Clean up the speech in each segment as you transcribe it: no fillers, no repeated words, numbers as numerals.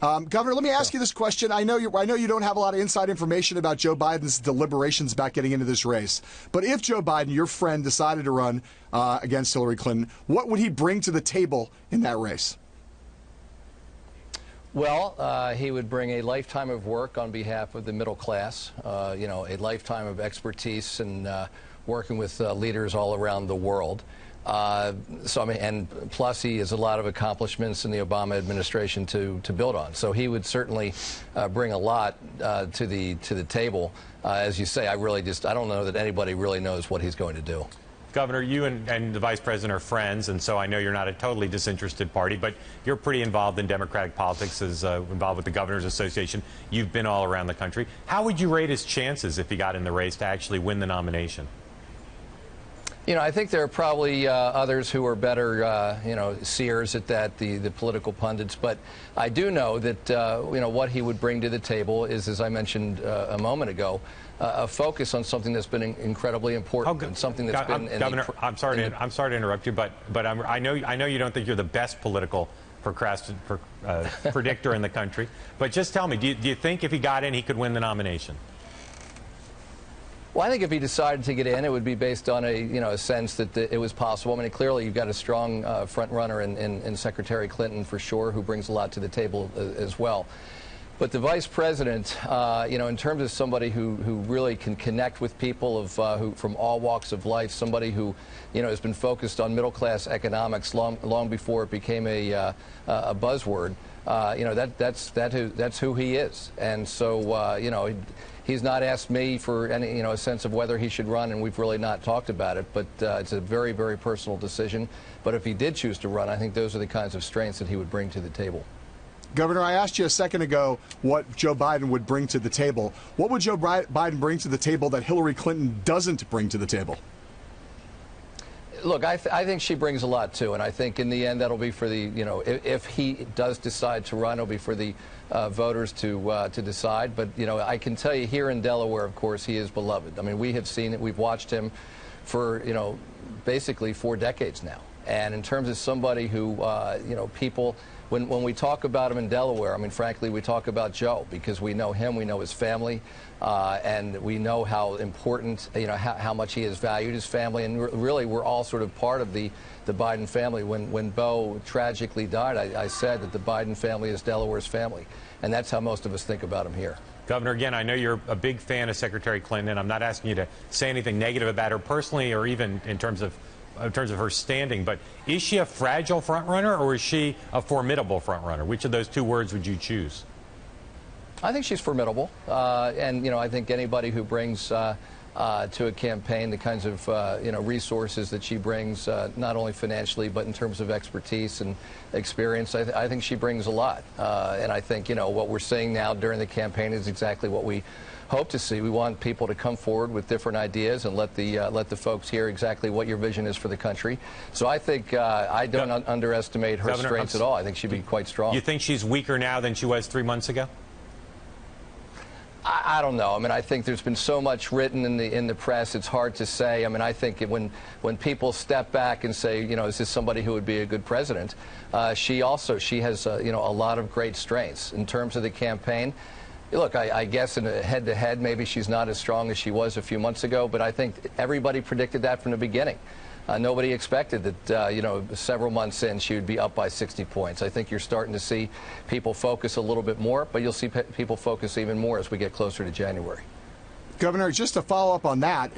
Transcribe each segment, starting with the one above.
Governor, let me ask you this question. I know you don't have a lot of inside information about Joe Biden's deliberations about getting into this race. But if Joe Biden, your friend, decided to run against Hillary Clinton, what would he bring to the table in that race? Well, he would bring a lifetime of work on behalf of the middle class, a lifetime of expertise and working with leaders all around the world. And plus he has a lot of accomplishments in the Obama administration to build on. So he would certainly bring a lot to the table. As you say, I don't know that anybody really knows what he's going to do. Governor, you and the Vice President are friends, and so I know you're not a totally disinterested party, but you're pretty involved in Democratic politics, involved with the Governors Association. You've been all around the country. How would you rate his chances if he got in the race to actually win the nomination? I think there are probably others who are better, seers at that, the political pundits. But I do know that, what he would bring to the table is, as I mentioned a moment ago, a focus on something that's been incredibly important, and something that's been. Governor, I'm sorry to interrupt you, but I know you don't think you're the best political predictor in the country. But just tell me, do you think if he got in, he could win the nomination? Well, I think if he decided to get in, it would be based on a sense that it was possible. I mean, clearly you've got a strong front runner in Secretary Clinton for sure, who brings a lot to the table as well. But the vice president, in terms of somebody who really can connect with people who from all walks of life, somebody who, has been focused on middle class economics long before it became a buzzword. That's who he is, and so he's not asked me for any a sense of whether he should run, and we've really not talked about it. But it's a very, very personal decision. But if he did choose to run, I think those are the kinds of strengths that he would bring to the table. Governor, I asked you a second ago what Joe Biden would bring to the table. What would Joe Biden bring to the table that Hillary Clinton doesn't bring to the table? Look, I think she brings a lot too, and I think in the end that'll be for the if he does decide to run, it'll be for the voters to decide. But I can tell you here in Delaware, of course, he is beloved. I mean, we have seen it. We've watched him for basically 4 decades now. And in terms of somebody who people. When we talk about him in Delaware, I mean, frankly, we talk about Joe because we know him, we know his family, and we know how important, how much he has valued his family. And really, we're all sort of part of the Biden family. When Beau tragically died, I said that the Biden family is Delaware's family. And that's how most of us think about him here. Governor, again, I know you're a big fan of Secretary Clinton. I'm not asking you to say anything negative about her personally or even in terms of her standing, but is she a fragile frontrunner or is she a formidable frontrunner? Which of those 2 words would you choose? I think she's formidable, and I think anybody who brings to a campaign the kinds of resources that she brings, not only financially but in terms of expertise and experience, I think she brings a lot. And I think what we're seeing now during the campaign is exactly what we hope to see. We want people to come forward with different ideas and let the folks hear exactly what your vision is for the country. So I think I don't underestimate her strengths at all. I think she'd be quite strong. You think she's weaker now than she was 3 months ago? I don't know. I mean, I think there's been so much written in the press. It's hard to say. I mean, I think when people step back and say, is this somebody who would be a good president? She has a lot of great strengths in terms of the campaign. Look, I guess in a head-to-head, maybe she's not as strong as she was a few months ago, but I think everybody predicted that from the beginning. Nobody expected that, several months in, she would be up by 60 points. I think you're starting to see people focus a little bit more, but you'll see people focus even more as we get closer to January. Governor, just to follow up on that,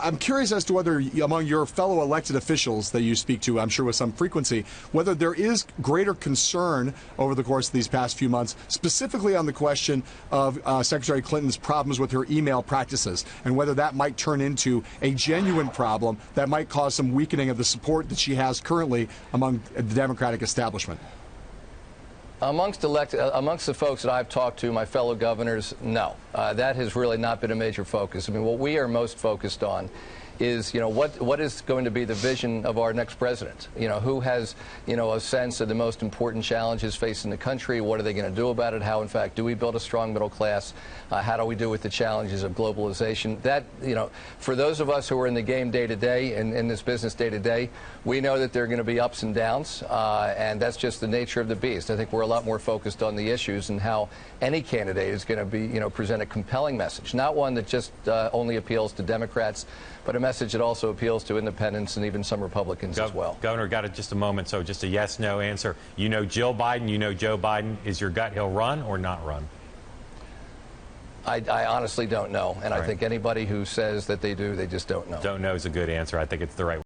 I'm curious as to whether among your fellow elected officials that you speak to, I'm sure with some frequency, whether there is greater concern over the course of these past few months, specifically on the question of Secretary Clinton's problems with her email practices, and whether that might turn into a genuine problem that might cause some weakening of the support that she has currently among the Democratic establishment. Amongst the folks that I've talked to, my fellow governors, no. That has really not been a major focus. I mean, what we are most focused on is, what is going to be the vision of our next president? Who has, a sense of the most important challenges facing the country? What are they going to do about it? How, in fact, do we build a strong middle class? How do we do with the challenges of globalization? That, for those of us who are in the game day to day and in this business day to day, we know that there are going to be ups and downs, and that's just the nature of the beast. I think we're a lot more focused on the issues and how any candidate is going to be, present a compelling message, not one that just only appeals to Democrats, but a message that also appeals to independents and even some Republicans as well. Governor, got it just a moment, so just a yes/no answer. You know Jill Biden, you know Joe Biden. Is your gut he'll run or not run? I honestly don't know, and I think anybody who says that they do, they just don't know. Don't know is a good answer. I think it's the right